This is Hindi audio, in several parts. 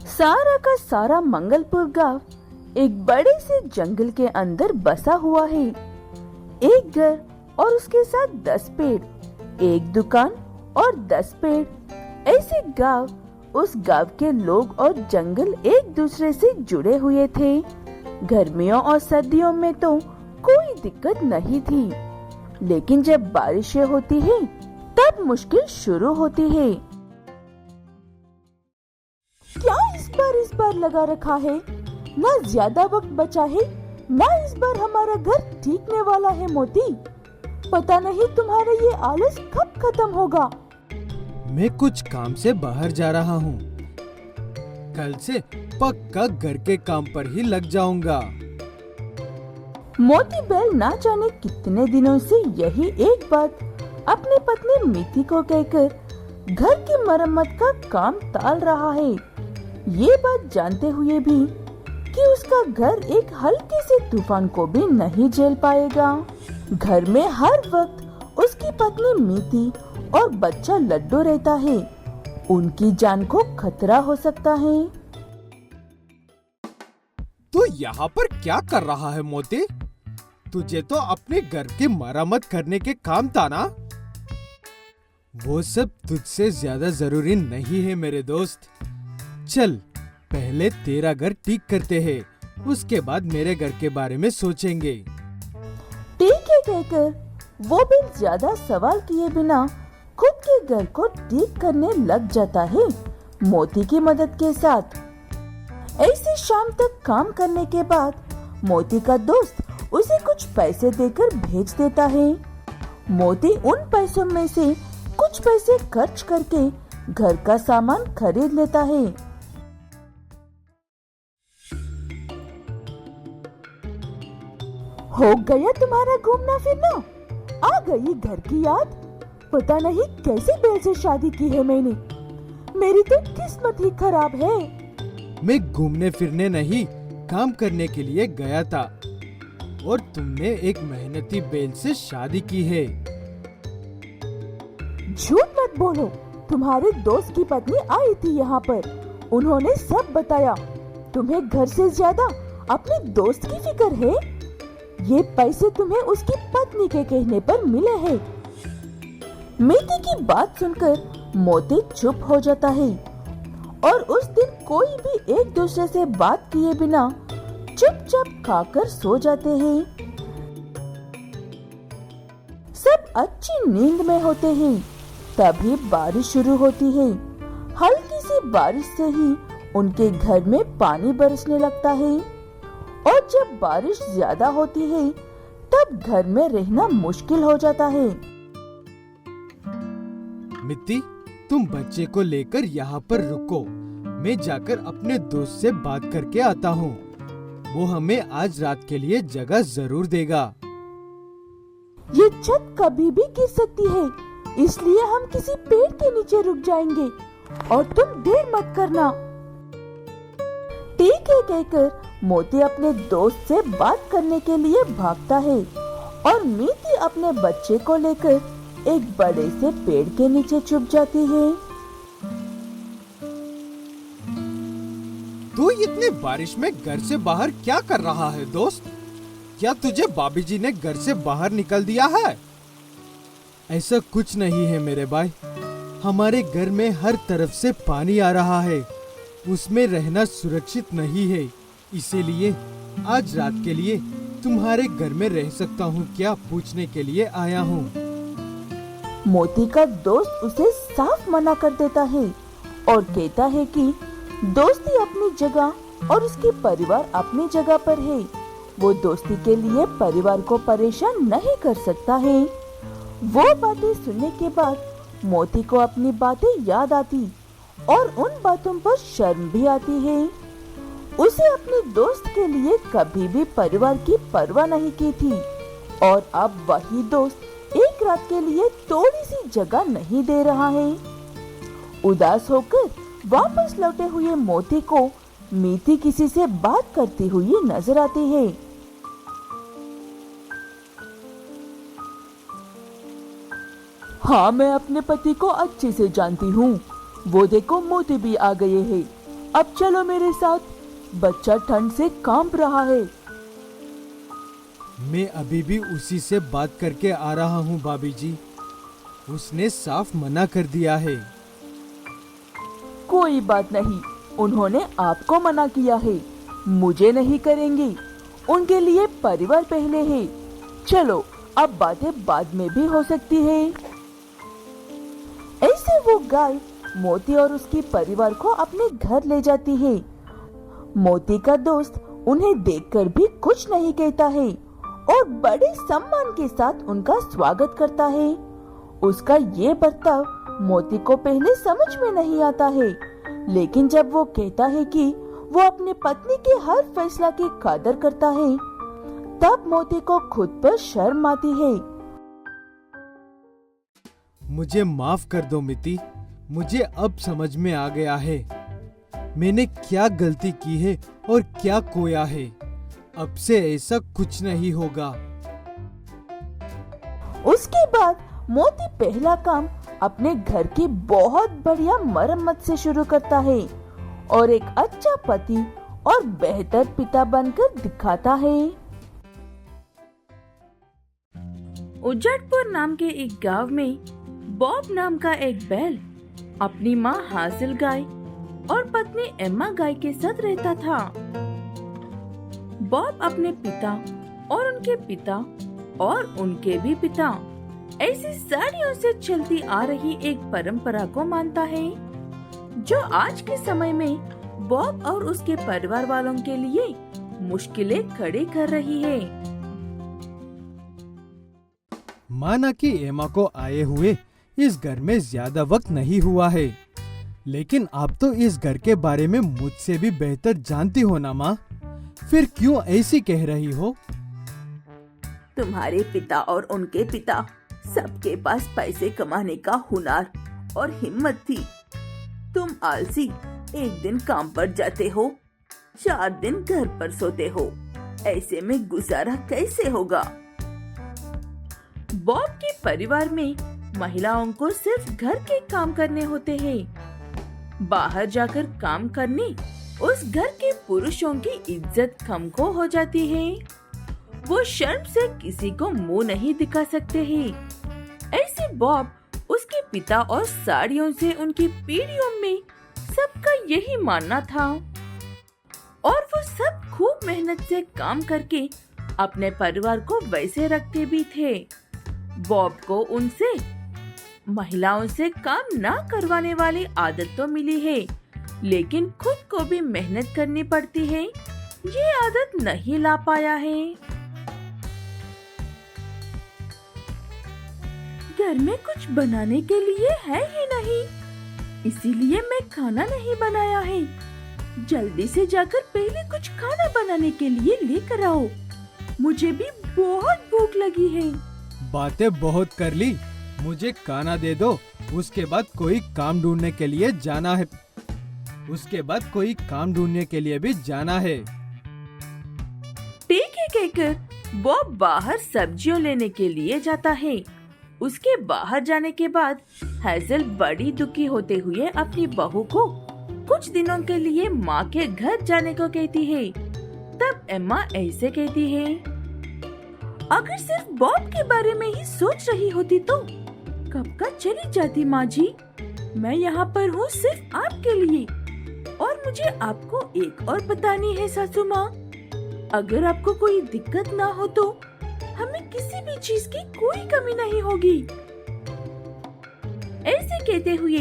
सारा का सारा मंगलपुर गांव एक बड़े से जंगल के अंदर बसा हुआ है। एक घर और उसके साथ 10 पेड़, एक दुकान और 10 पेड़। ऐसे गांव, उस गांव के लोग और जंगल एक दूसरे से जुड़े हुए थे। गर्मियों और सर्दियों में तो कोई दिक्कत नहीं थी, लेकिन जब बारिशें होती है तब मुश्किल शुरू होती है। क्या इस बार लगा रखा है? ना ज्यादा वक्त बचा है, ना इस बार हमारा घर टीकने वाला है। मोती, पता नहीं तुम्हारा ये आलस कब खत्म होगा। मैं कुछ काम से बाहर जा रहा हूँ। कल से पक्का घर के काम पर ही लग जाऊंगा। मोती बैल ना जाने कितने दिनों से यही एक बात अपनी पत्नी मीति को कहकर घर की मरम्मत का काम टाल रहा है। ये बात जानते हुए भी कि उसका घर एक हल्के से तूफान को भी नहीं झेल पाएगा। घर में हर वक्त उसकी पत्नी मीति और बच्चा लड्डू रहता है। उनकी जान को खतरा हो सकता है। तू यहाँ पर क्या कर रहा है मोती? तुझे तो अपने घर की मरम्मत करने के काम था ना? वो सब तुझसे ज्यादा जरूरी नहीं है मेरे दोस्त। चल, पहले तेरा घर ठीक करते हैं, उसके बाद मेरे घर के बारे में सोचेंगे। ठीक है कहकर वो भी ज्यादा सवाल किए बिना खुद के घर को ठीक करने लग जाता है, मोती की मदद के साथ। ऐसी शाम तक काम करने के बाद मोती का दोस्त उसे कुछ पैसे देकर भेज देता है। मोती उन पैसों में से कुछ पैसे खर्च करके घर का सामान खरीद लेता है। हो गया तुम्हारा घूमना फिरना? आ गई घर की याद? पता नहीं कैसे बैल से शादी की है मैंने। मेरी तो किस्मत ही खराब है। मैं घूमने फिरने नहीं, काम करने के लिए गया था और तुमने एक मेहनती बैल से शादी की है। झूठ मत बोलो। तुम्हारे दोस्त की पत्नी आई थी यहाँ पर, उन्होंने सब बताया। तुम्हें घर से ज्यादा अपने दोस्त की फिक्र है। ये पैसे तुम्हें उसकी पत्नी के कहने पर मिले हैं। मीति की बात सुनकर मोती चुप हो जाता है और उस दिन कोई भी एक दूसरे से बात किए बिना चुपचाप खाकर सो जाते हैं। सब अच्छी नींद में होते हैं। तभी बारिश शुरू होती है। हल्की सी बारिश से ही उनके घर में पानी बरसने लगता है और जब बारिश ज्यादा होती है तब घर में रहना मुश्किल हो जाता है। मित्ती, तुम बच्चे को लेकर यहाँ पर रुको। मैं जाकर अपने दोस्त से बात करके आता हूँ। वो हमें आज रात के लिए जगह जरूर देगा। ये छत कभी भी गिर सकती है, इसलिए हम किसी पेड़ के नीचे रुक जाएंगे और तुम देर मत करना। ठीक है कहकर मोती अपने दोस्त से बात करने के लिए भागता है और मीति अपने बच्चे को लेकर एक बड़े से पेड़ के नीचे छुप जाती है। तू इतनी बारिश में घर से बाहर क्या कर रहा है दोस्त? क्या तुझे भाभी जी ने घर से बाहर निकल दिया है? ऐसा कुछ नहीं है मेरे भाई। हमारे घर में हर तरफ से पानी आ रहा है, उसमें रहना सुरक्षित नहीं है। इसीलिए आज रात के लिए तुम्हारे घर में रह सकता हूँ क्या पूछने के लिए आया हूँ। मोती का दोस्त उसे साफ मना कर देता है और कहता है कि दोस्ती अपनी जगह और उसकी परिवार अपनी जगह पर है। वो दोस्ती के लिए परिवार को परेशान नहीं कर सकता है। वो बातें सुनने के बाद मोती को अपनी बातें याद आती और उन बातों पर शर्म भी आती है। उसे अपने दोस्त के लिए कभी भी परिवार की परवाह नहीं की थी और अब वही दोस्त एक रात के लिए थोड़ी सी जगह नहीं दे रहा है। उदास होकर वापस लौटे हुए मोती को मीति किसी से बात करती हुई नजर आती है। हाँ, मैं अपने पति को अच्छे से जानती हूँ। वो देखो, मोती भी आ गए हैं। अब चलो मेरे साथ, बच्चा ठंड से कांप रहा है। मैं अभी भी उसी से बात करके आ रहा हूँ भाभी जी। उसने साफ मना कर दिया है। कोई बात नहीं, उन्होंने आपको मना किया है, मुझे नहीं करेंगे। उनके लिए परिवार पहले है। चलो, अब बातें बाद में भी हो सकती है। ऐसे वो गाय मोती और उसके परिवार को अपने घर ले जाती है। मोती का दोस्त उन्हें देखकर भी कुछ नहीं कहता है और बड़े सम्मान के साथ उनका स्वागत करता है। उसका ये बर्ताव मोती को पहले समझ में नहीं आता है, लेकिन जब वो कहता है कि वो अपनी पत्नी के हर फैसला की कदर करता है, तब मोती को खुद पर शर्म आती है। मुझे माफ कर दो मिति, मुझे अब समझ में आ गया है मैंने क्या गलती की है और क्या खोया है। अब से ऐसा कुछ नहीं होगा। उसके बाद मोती पहला काम अपने घर की बहुत बढ़िया मरम्मत से शुरू करता है और एक अच्छा पति और बेहतर पिता बनकर दिखाता है। उजड़पुर नाम के एक गांव में बॉब नाम का एक बैल अपनी माँ हासिल गाय और पत्नी एम्मा गाय के साथ रहता था। बॉब अपने पिता और उनके पिता और उनके भी पिता ऐसी सदियों से चलती आ रही एक परंपरा को मानता है, जो आज के समय में बॉब और उसके परिवार वालों के लिए मुश्किलें खड़ी कर रही है। माना कि एमा को आए हुए इस घर में ज्यादा वक्त नहीं हुआ है, लेकिन आप तो इस घर के बारे में मुझसे भी बेहतर जानती हो ना माँ, फिर क्यों ऐसी कह रही हो? तुम्हारे पिता और उनके पिता सबके पास पैसे कमाने का हुनर और हिम्मत थी। तुम आलसी, एक दिन काम पर जाते हो, 4 दिन घर पर सोते हो। ऐसे में गुजारा कैसे होगा? बॉब के परिवार में महिलाओं को सिर्फ घर के काम करने होते हैं। बाहर जाकर काम करने उस घर के पुरुषों की इज्जत कम को हो जाती है। वो शर्म से किसी को मुंह नहीं दिखा सकते हैं। ऐसे बॉब, उसके पिता और साड़ियों से उनकी पीढ़ियों में सबका यही मानना था और वो सब खूब मेहनत से काम करके अपने परिवार को वैसे रखते भी थे। बॉब को उनसे महिलाओं से काम ना करवाने वाली आदत तो मिली है, लेकिन खुद को भी मेहनत करनी पड़ती है, ये आदत नहीं ला पाया है। घर में कुछ बनाने के लिए है ही नहीं, इसीलिए मैं खाना नहीं बनाया है। जल्दी से जाकर पहले कुछ खाना बनाने के लिए लेकर आओ, मुझे भी बहुत भूख लगी है। बातें बहुत कर ली, मुझे खाना दे दो, उसके बाद कोई काम ढूंढने के लिए जाना है। भी जाना है। ठीक है कहकर बॉब बाहर सब्जियों लेने के लिए जाता है। उसके बाहर जाने के बाद हैजल बड़ी दुखी होते हुए अपनी बहू को कुछ दिनों के लिए माँ के घर जाने को कहती है। तब एम्मा ऐसे कहती है, अगर सिर्फ बॉब के बारे में ही सोच रही होती तो कब का चली जाती माँ जी। मैं यहाँ पर हूँ सिर्फ आपके लिए, और मुझे आपको एक और बतानी है सासू माँ, अगर आपको कोई दिक्कत ना हो तो हमें किसी भी चीज की कोई कमी नहीं होगी। ऐसे कहते हुए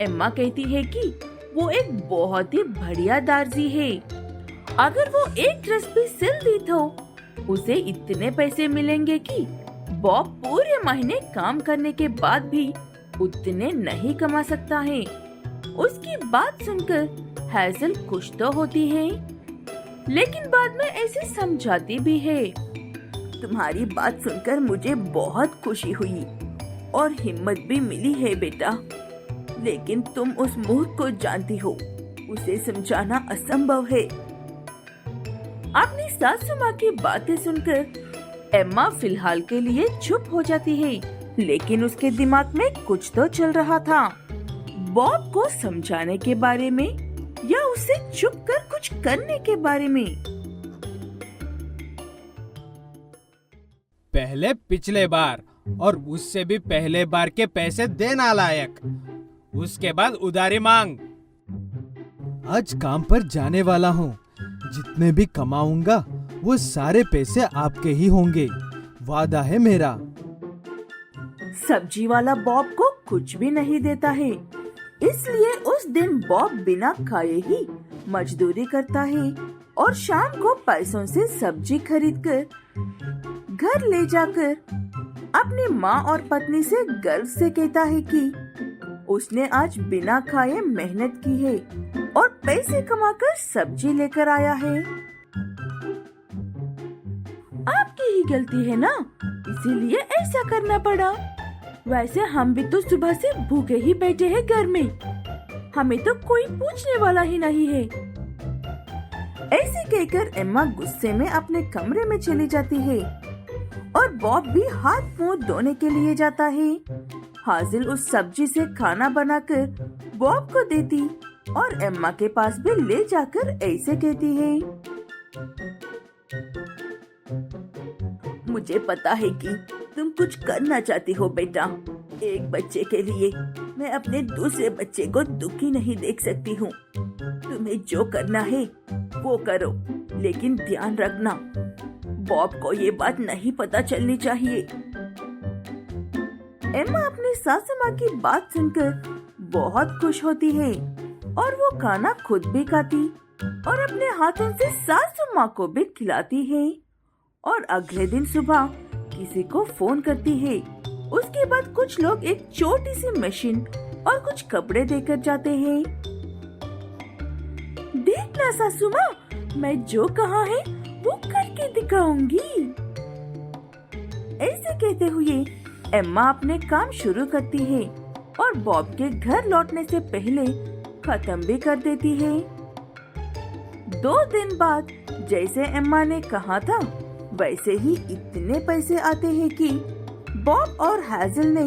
एम्मा कहती है कि वो एक बहुत ही बढ़िया दर्जी है। अगर वो एक ड्रेस भी सिल दी तो उसे इतने पैसे मिलेंगे कि बॉब पूरे महीने काम करने के बाद भी उतने नहीं कमा सकता है। उसकी बात सुनकर हैजल खुश तो होती है, लेकिन बाद में ऐसे समझाती भी है, तुम्हारी बात सुनकर मुझे बहुत खुशी हुई और हिम्मत भी मिली है बेटा, लेकिन तुम उस मूर्ख को जानती हो, उसे समझाना असंभव है। अपनी सासू माँ की बातें सुनकर एम्मा फिलहाल के लिए चुप हो जाती है, लेकिन उसके दिमाग में कुछ तो चल रहा था। बॉब को समझाने के बारे में या उसे चुप कर कुछ करने के बारे में। पहले पिछले बार और उससे भी पहले बार के पैसे दे नालायक, उसके बाद उधारी मांग। आज काम पर जाने वाला हूँ, जितने भी कमाऊंगा वो सारे पैसे आपके ही होंगे, वादा है मेरा। सब्जी वाला बॉब को कुछ भी नहीं देता है, इसलिए उस दिन बॉब बिना खाए ही मजदूरी करता है और शाम को पैसों से सब्जी खरीदकर घर ले जाकर अपनी माँ और पत्नी से गर्व से कहता है कि उसने आज बिना खाए मेहनत की है और पैसे कमाकर सब्जी लेकर आया है। आपकी ही गलती है ना, इसीलिए ऐसा करना पड़ा। वैसे हम भी तो सुबह से भूखे ही बैठे हैं घर में, हमें तो कोई पूछने वाला ही नहीं है। ऐसे कहकर एम्मा गुस्से में अपने कमरे में चली जाती है और बॉब भी हाथ मुंह धोने के लिए जाता है। हाजिल उस सब्जी से खाना बनाकर बॉब को देती और एम्मा के पास भी ले जाकर ऐसे कहती है, मुझे पता है कि तुम कुछ करना चाहती हो बेटा। एक बच्चे के लिए मैं अपने दूसरे बच्चे को दुखी नहीं देख सकती हूँ। तुम्हें जो करना है वो करो, लेकिन ध्यान रखना बॉब को ये बात नहीं पता चलनी चाहिए। एम्मा अपनी सासू माँ की बात सुनकर बहुत खुश होती है और वो खाना खुद भी खाती और अपने हाथों से सासू माँ को भी खिलाती है। और अगले दिन सुबह किसी को फोन करती है। उसके बाद कुछ लोग एक छोटी सी मशीन और कुछ कपड़े देकर जाते हैं। देखना सासू माँ, मैं जो कहा है वो करके दिखाऊंगी। ऐसे कहते हुए एम्मा अपने काम शुरू करती है और बॉब के घर लौटने से पहले खत्म भी कर देती है। 2 दिन बाद जैसे एम्मा ने कहा था वैसे ही इतने पैसे आते हैं कि बॉब और हैजल ने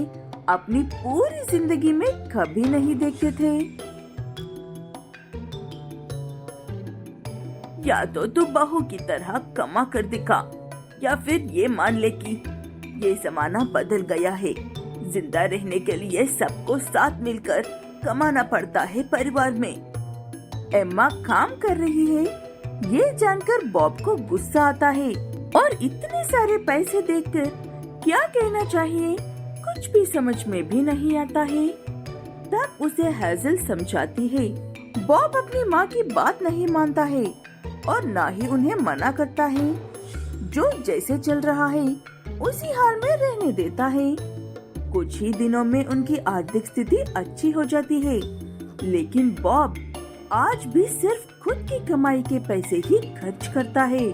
अपनी पूरी जिंदगी में कभी नहीं देखे थे। या तो तू बहू की तरह कमा कर दिखा, या फिर ये मान ले कि ये जमाना बदल गया है। जिंदा रहने के लिए सबको साथ मिलकर कमाना पड़ता है परिवार में। एम्मा काम कर रही है, ये जानकर बॉब को गुस्सा आता है और इतने सारे पैसे देखकर क्या कहना चाहिए कुछ भी समझ में भी नहीं आता है। तब उसे हैजल समझाती है। बॉब अपनी माँ की बात नहीं मानता है और ना ही उन्हें मना करता है। जो जैसे चल रहा है उसी हाल में रहने देता है। कुछ ही दिनों में उनकी आर्थिक स्थिति अच्छी हो जाती है, लेकिन बॉब आज भी सिर्फ खुद की कमाई के पैसे ही खर्च करता है।